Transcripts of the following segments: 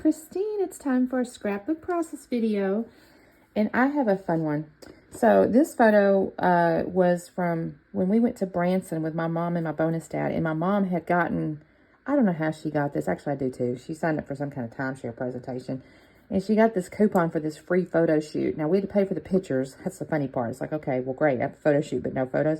Christine. It's time for a scrapbook process video, and I have a fun one. So this photo was from when we went to Branson with my mom and my bonus dad, and my mom had gotten, I don't know how she got this. Actually, I do too. She signed up for some kind of timeshare presentation, and she got this coupon for this free photo shoot. Now, we had to pay for the pictures. That's the funny part. It's like, okay, well, great. I have a photo shoot, but no photos.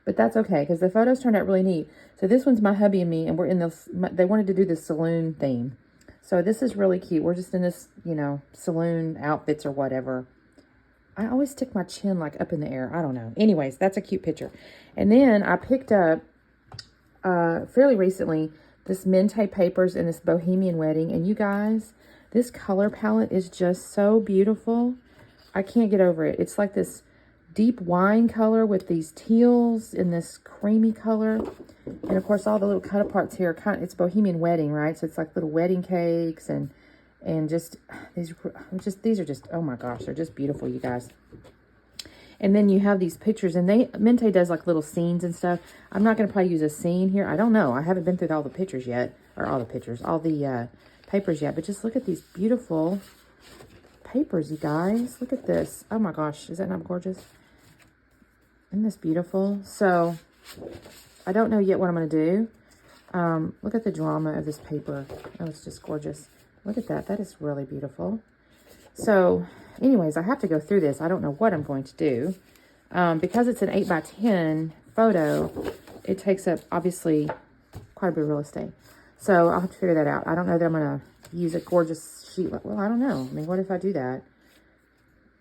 But that's okay, because the photos turned out really neat. So this one's my hubby and me, and we're in this, they wanted to do the saloon theme. So this is really cute. We're just in this, you know, saloon outfits or whatever. I always stick my chin like up in the air. I don't know. Anyways, that's a cute picture. And then I picked up fairly recently this Mintay papers in this Bohemian wedding. And you guys, this color palette is just so beautiful. I can't get over it. It's like this deep wine color with these teals in this creamy color. And of course, all the little cut aparts here are kind of, it's Bohemian wedding, right? So it's like little wedding cakes and just these are just, oh my gosh, they're just beautiful, you guys. And then you have these pictures, and Mintay does like little scenes and stuff. I'm not going to probably use a scene here. I don't know. I haven't been through all the pictures yet, or all the papers yet, but just look at these beautiful papers, you guys. Look at this. Oh my gosh, is that not gorgeous? Isn't this beautiful? So I don't know yet what I'm going to do. Look at the drama of this paper. Oh, it's just gorgeous. Look at that. That is really beautiful. So anyways, I have to go through this. I don't know what I'm going to do. Because it's an 8x10 photo, it takes up, obviously, quite a bit of real estate. So I'll have to figure that out. I don't know that I'm going to use a gorgeous sheet. Well, I don't know. I mean, what if I do that?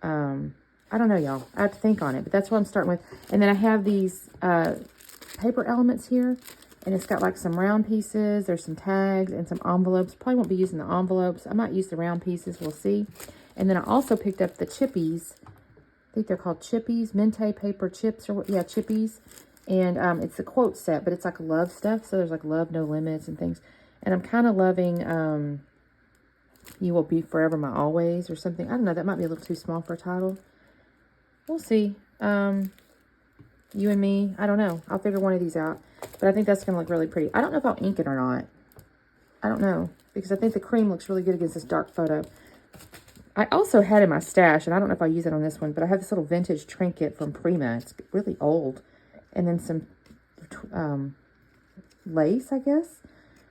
I don't know, y'all. I have to think on it, but that's what I'm starting with. And then I have these paper elements here, and it's got like some round pieces. There's some tags and some envelopes. Probably won't be using the envelopes. I might use the round pieces. We'll see. And then I also picked up the chippies. I think they're called chippies, Mintay paper chips, or yeah, chippies. And it's the quote set, but it's like love stuff. So there's like love, no limits and things. And I'm kind of loving You Will Be Forever My Always or something. I don't know. That might be a little too small for a title. We'll see. You and Me. I don't know. I'll figure one of these out. But I think that's going to look really pretty. I don't know if I'll ink it or not. I don't know. Because I think the cream looks really good against this dark photo. I also had in my stash, and I don't know if I'll use it on this one, but I have this little vintage trinket from Prima. It's really old. And then some lace, I guess.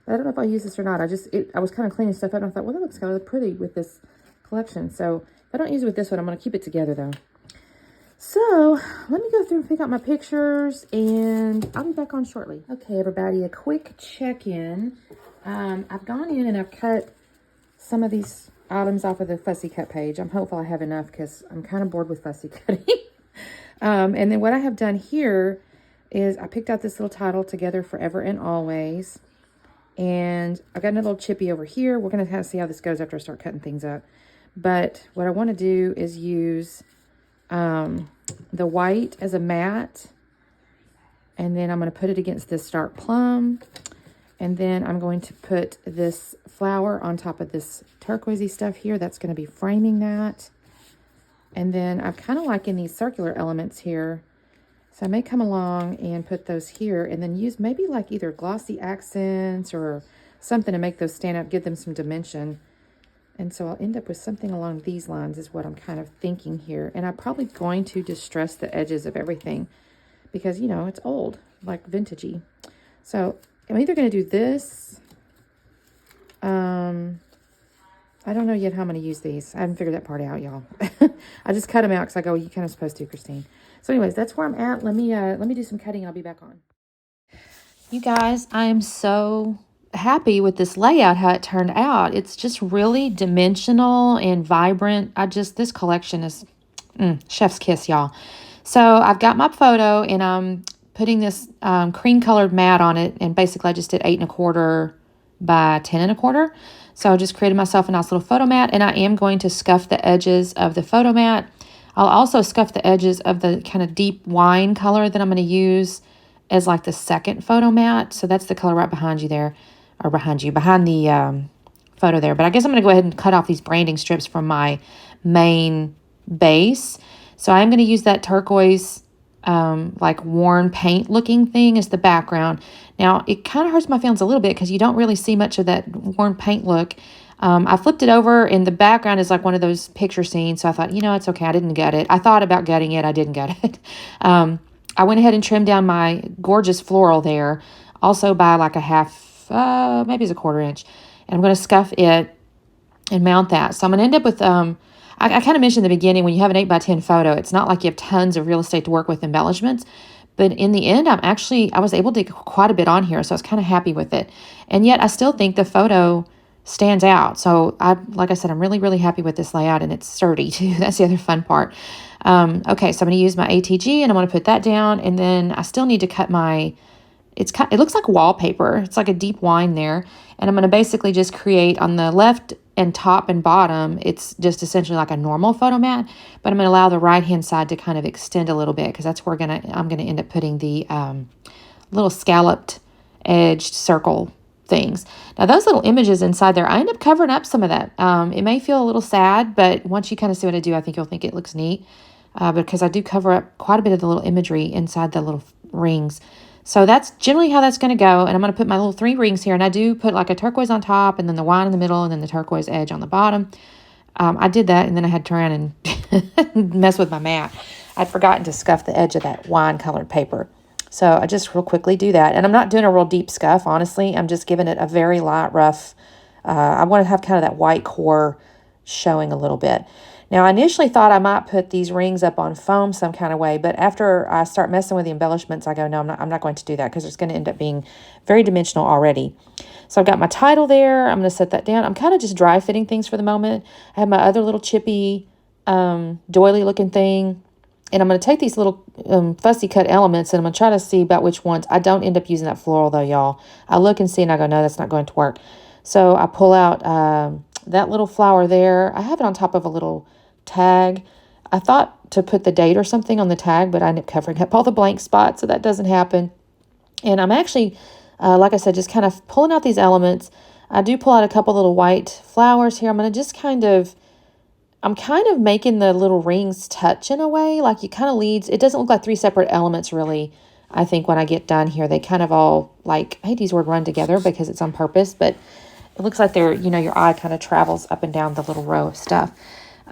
But I don't know if I'll use this or not. I was kind of cleaning stuff up, and I thought, well, that looks kind of pretty with this collection. So if I don't use it with this one, I'm going to keep it together, though. So let me go through and pick out my pictures, and I'll be back on shortly. Okay, everybody, a quick check-in. I've gone in and I've cut some of these items off of the fussy cut page. I'm hopeful I have enough because I'm kind of bored with fussy cutting. And then what I have done here is I picked out this little title, Together Forever and Always. And I've got another little chippy over here. We're going to kind of see how this goes after I start cutting things up. But what I want to do is use the white as a matte, and then I'm going to put it against this dark plum, and then I'm going to put this flower on top of this turquoisey stuff here. That's going to be framing that. And then I'm kind of liking these circular elements here, so I may come along and put those here, and then use maybe like either glossy accents or something to make those stand up, give them some dimension. And so I'll end up with something along these lines is what I'm kind of thinking here. And I'm probably going to distress the edges of everything because, you know, it's old, like vintagey. So I'm either going to do this. I don't know yet how I'm going to use these. I haven't figured that part out, y'all. I just cut them out because I go, you kind of supposed to, Christine. So anyways, that's where I'm at. Let me do some cutting and I'll be back on. You guys, I am so happy with this layout, how it turned out. It's just really dimensional and vibrant. This collection is chef's kiss, y'all. So I've got my photo, and I'm putting this cream colored mat on it, and basically I just did 8 1/4 by 10 1/4. So I just created myself a nice little photo mat, and I am going to scuff the edges of the photo mat. I'll also scuff the edges of the kind of deep wine color that I'm going to use as like the second photo mat. So that's the color right behind you there. Or behind the photo there. But I guess I'm going to go ahead and cut off these branding strips from my main base. So I'm going to use that turquoise, like worn paint looking thing as the background. Now, it kind of hurts my feelings a little bit because you don't really see much of that worn paint look I flipped it over, and the background is like one of those picture scenes. So I thought, it's okay. I didn't gut it. I thought about gutting it. I didn't gut it. I went ahead and trimmed down my gorgeous floral there, also by like a half, maybe it's a 1/4 inch. And I'm going to scuff it and mount that. So I'm going to end up with, I kind of mentioned in the beginning, when you have an 8x10 photo, it's not like you have tons of real estate to work with embellishments. But in the end, I was able to get quite a bit on here. So I was kind of happy with it. And yet I still think the photo stands out. So like I said, I'm really, really happy with this layout, and it's sturdy too. That's the other fun part. Okay, so I'm going to use my ATG, and I'm going to put that down. And then I still need to cut it looks like wallpaper. It's like a deep wine there. And I'm going to basically just create on the left and top and bottom. It's just essentially like a normal photo mat, but I'm going to allow the right-hand side to kind of extend a little bit, because that's where I'm going to end up putting the little scalloped edged circle things. Now those little images inside there, I end up covering up some of that. It may feel a little sad, but once you kind of see what I do, I think you'll think it looks neat, because I do cover up quite a bit of the little imagery inside the little rings. So that's generally how that's going to go. And I'm going to put my little 3 rings here. And I do put like a turquoise on top, and then the wine in the middle, and then the turquoise edge on the bottom. I did that, and then I had to turn around and mess with my mat. I'd forgotten to scuff the edge of that wine colored paper. So I just real quickly do that. And I'm not doing a real deep scuff, honestly. I'm just giving it a very light, rough. I want to have kind of that white core showing a little bit. Now, I initially thought I might put these rings up on foam some kind of way, but after I start messing with the embellishments, I go, no, I'm not going to do that, because it's going to end up being very dimensional already. So I've got my title there. I'm going to set that down. I'm kind of just dry fitting things for the moment. I have my other little chippy, doily looking thing, and I'm going to take these little fussy cut elements, and I'm going to try to see about which ones. I don't end up using that floral though, y'all. I look and see, and I go, no, that's not going to work. So I pull out that little flower there. I have it on top of a little tag. I thought to put the date or something on the tag, but I ended up covering up all the blank spots, so that doesn't happen. And I'm actually, like I said, just kind of pulling out these elements. I do pull out a couple little white flowers here. I'm kind of making the little rings touch in a way, like it kind of leads. It doesn't look like 3 separate elements, really. I think when I get done here, they kind of all, like, I hate to use the word run together because it's on purpose, but it looks like they're, your eye kind of travels up and down the little row of stuff.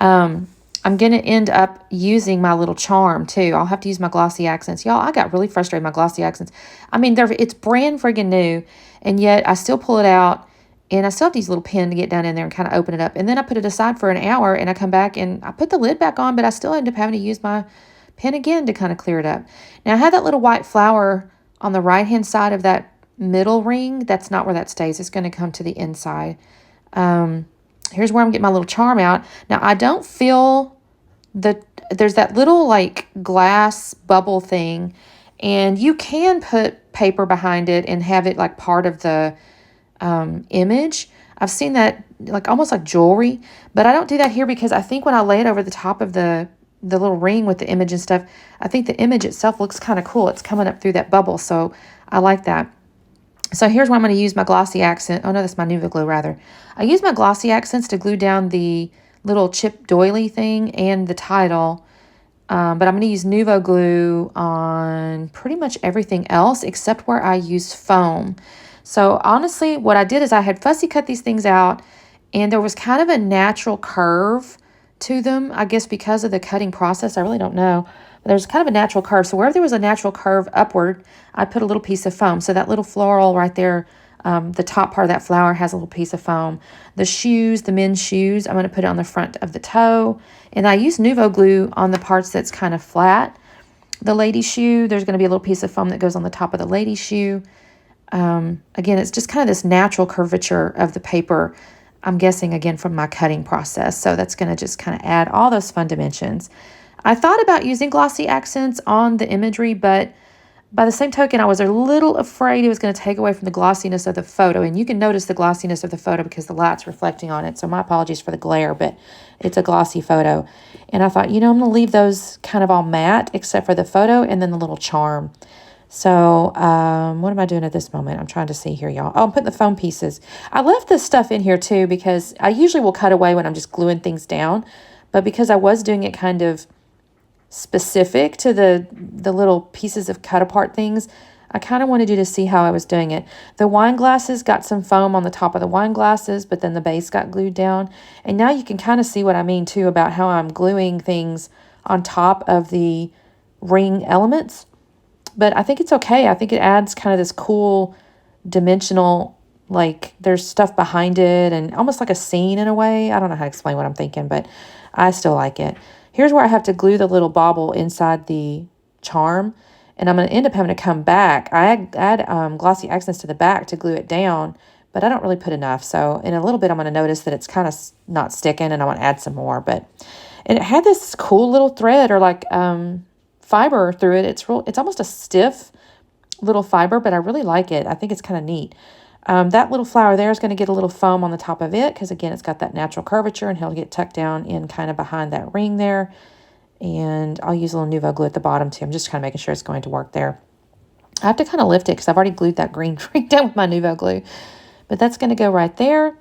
I'm going to end up using my little charm too. I'll have to use my glossy accents. Y'all, I got really frustrated with my glossy accents. I mean, it's brand friggin' new, and yet I still pull it out, and I still have to use a little pen to get down in there and kind of open it up. And then I put it aside for an hour, and I come back and I put the lid back on, but I still end up having to use my pen again to kind of clear it up. Now I have that little white flower on the right-hand side of that middle ring. That's not where that stays. It's going to come to the inside. Here's where I'm getting my little charm out. Now, I don't feel there's that little like glass bubble thing, and you can put paper behind it and have it like part of the image. I've seen that like almost like jewelry, but I don't do that here, because I think when I lay it over the top of the little ring with the image and stuff, I think the image itself looks kind of cool. It's coming up through that bubble, so I like that. So here's where I'm going to use my glossy accent. Oh, no, that's my Nuva glue, rather. I use my glossy accents to glue down the little chip doily thing and the title. But I'm going to use Nuvo glue on pretty much everything else except where I use foam. So honestly, what I did is I had fussy cut these things out, and there was kind of a natural curve to them, I guess because of the cutting process. I really don't know. There's kind of a natural curve. So wherever there was a natural curve upward, I put a little piece of foam. So that little floral right there, the top part of that flower has a little piece of foam. The shoes, the men's shoes, I'm going to put it on the front of the toe. And I use Nuvo glue on the parts that's kind of flat. The lady shoe, there's going to be a little piece of foam that goes on the top of the lady shoe. Again, it's just kind of this natural curvature of the paper, I'm guessing, again, from my cutting process. So that's going to just kind of add all those fun dimensions. I thought about using glossy accents on the imagery, but by the same token, I was a little afraid it was going to take away from the glossiness of the photo. And you can notice the glossiness of the photo because the light's reflecting on it. So my apologies for the glare, but it's a glossy photo. And I thought, I'm going to leave those kind of all matte except for the photo and then the little charm. So what am I doing at this moment? I'm trying to see here, y'all. Oh, I'm putting the foam pieces. I left this stuff in here too because I usually will cut away when I'm just gluing things down. But because I was doing it kind of specific to the little pieces of cut apart things, I kind of wanted you to see how I was doing it. The wine glasses got some foam on the top of the wine glasses, but then the base got glued down. And now you can kind of see what I mean too about how I'm gluing things on top of the ring elements. But I think it's okay. I think it adds kind of this cool dimensional, like there's stuff behind it and almost like a scene in a way. I don't know how to explain what I'm thinking, but I still like it. Here's where I have to glue the little bauble inside the charm. And I'm going to end up having to come back. I add glossy accents to the back to glue it down, but I don't really put enough. So in a little bit, I'm going to notice that it's kind of not sticking, and I want to add some more. And it had this cool little thread or like fiber through it. It's almost a stiff little fiber, but I really like it. I think it's kind of neat. That little flower there is going to get a little foam on the top of it because, again, it's got that natural curvature, and he'll get tucked down in kind of behind that ring there. And I'll use a little Nuvo glue at the bottom too. I'm just kind of making sure it's going to work there. I have to kind of lift it because I've already glued that green ring down with my Nuvo glue. But that's going to go right there.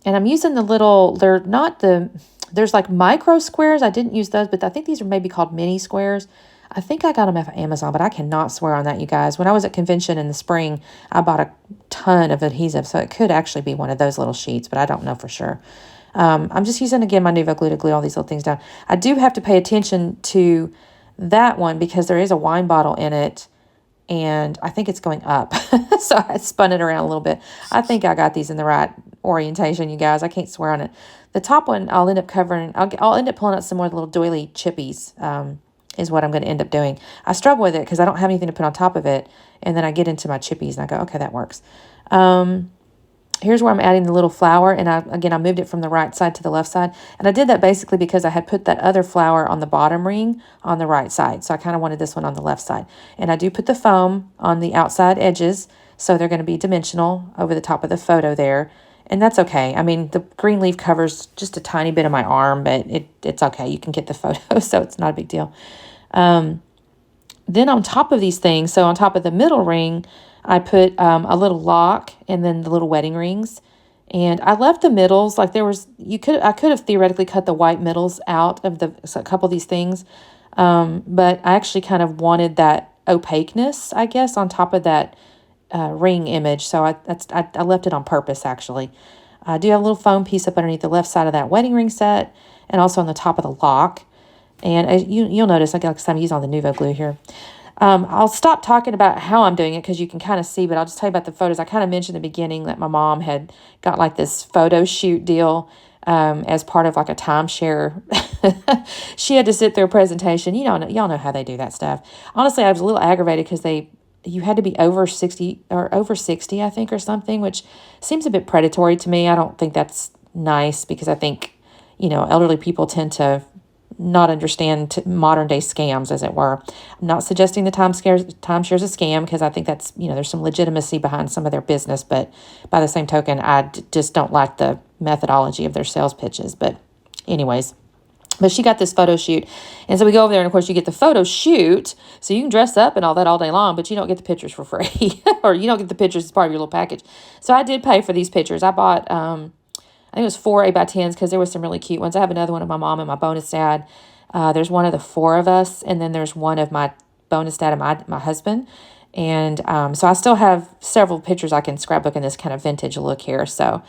And I'm using the little, there's like micro squares. I didn't use those, but I think these are maybe called mini squares. I think I got them off of Amazon, but I cannot swear on that, you guys. When I was at convention in the spring, I bought a ton of adhesive, so it could actually be one of those little sheets, but I don't know for sure. I'm just using, again, my Nuvo glue to glue all these little things down. I do have to pay attention to that one because there is a wine bottle in it, and I think it's going up. So I spun it around a little bit. I think I got these in the right orientation, you guys. I can't swear on it. The top one, I'll end up covering, I'll end up pulling out some more little doily chippies, is what I'm going to end up doing. I struggle with it because I don't have anything to put on top of it, and then I get into my chippies, and I go, okay, that works. Here's where I'm adding the little flower, and I moved it from the right side to the left side, and I did that basically because I had put that other flower on the bottom ring on the right side, so I kind of wanted this one on the left side. And I do put the foam on the outside edges, so they're going to be dimensional over the top of the photo there, and that's okay. I mean, the green leaf covers just a tiny bit of my arm, but it's okay. You can get the photo, so it's not a big deal. Then on top of these things, so on top of the middle ring, I put a little lock and then the little wedding rings. And I left the middles, like I could have theoretically cut the white middles out of a couple of these things. But I actually kind of wanted that opaqueness, I guess, on top of that ring image. So I left it on purpose, actually. I do have a little foam piece up underneath the left side of that wedding ring set and also on the top of the lock. And you'll notice, I'm using all the Nuvo glue here. I'll stop talking about how I'm doing it because you can kind of see, but I'll just tell you about the photos. I kind of mentioned in the beginning that my mom had got like this photo shoot deal as part of like a timeshare. She had to sit through a presentation. Y'all know how they do that stuff. Honestly, I was a little aggravated because you had to be over 60, I think, or something, which seems a bit predatory to me. I don't think that's nice because I think, elderly people tend to not understand modern day scams, as it were. I'm not suggesting the timeshare's a scam because I think that's, there's some legitimacy behind some of their business, but by the same token, I just don't like the methodology of their sales pitches. But anyways, but she got this photo shoot, and so we go over there, and of course you get the photo shoot, so you can dress up and all that all day long, but you don't get the pictures for free, or you don't get the pictures as part of your little package. So I did pay for these pictures. I bought, I think it was 4 8x10s because there was some really cute ones. I have another one of my mom and my bonus dad. There's one of the 4 of us, and then there's one of my bonus dad and my husband. And so I still have several pictures I can scrapbook in this kind of vintage look here. So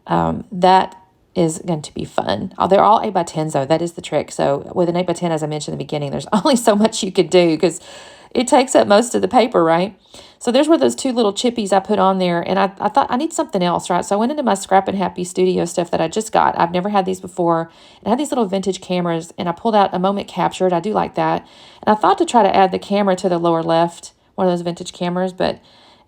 that is going to be fun. They're all 8x10s though. That is the trick. So with an 8x10, as I mentioned in the beginning, there's only so much you could do because it takes up most of the paper, right? So there's where those 2 little chippies I put on there, and I thought I need something else, right? So I went into my Scrap and Happy Studio stuff that I just got. I've never had these before, and I had these little vintage cameras, and I pulled out a moment captured. I do like that. And I thought to try to add the camera to the lower left, one of those vintage cameras, but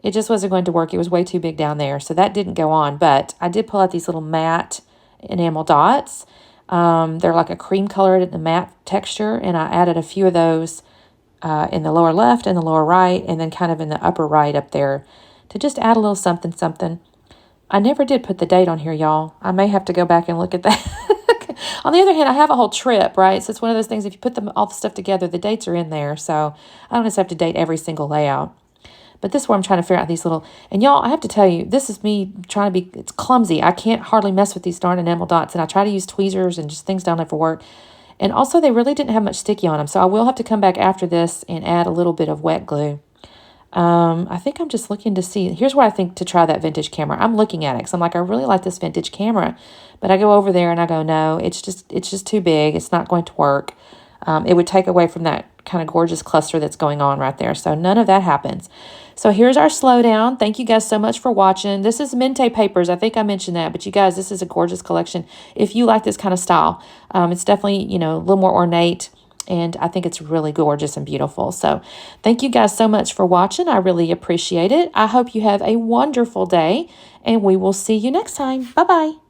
it just wasn't going to work. It was way too big down there, so that didn't go on. But I did pull out these little matte enamel dots. They're like a cream colored in the matte texture, and I added a few of those in the lower left and the lower right, and then kind of in the upper right up there to just add a little something, something. I never did put the date on here, y'all. I may have to go back and look at that. On the other hand, I have a whole trip, right? So it's one of those things, if you put all the stuff together, the dates are in there. So I don't necessarily have to date every single layout. But this is where I'm trying to figure out these little, and y'all, I have to tell you, this is me trying to it's clumsy. I can't hardly mess with these darn enamel dots, and I try to use tweezers and just things down there for work. And also, they really didn't have much sticky on them, so I will have to come back after this and add a little bit of wet glue. I think I'm just looking to see. Here's what I think to try that vintage camera. I'm looking at it because I'm like, I really like this vintage camera. But I go over there and I go, no, it's just too big. It's not going to work. It would take away from that kind of gorgeous cluster that's going on right there. So none of that happens. So here's our slowdown. Thank you guys so much for watching. This is Mintay papers. I think I mentioned that. But you guys, this is a gorgeous collection. If you like this kind of style, it's definitely, you know, a little more ornate. And I think it's really gorgeous and beautiful. So thank you guys so much for watching. I really appreciate it. I hope you have a wonderful day. And we will see you next time. Bye-bye.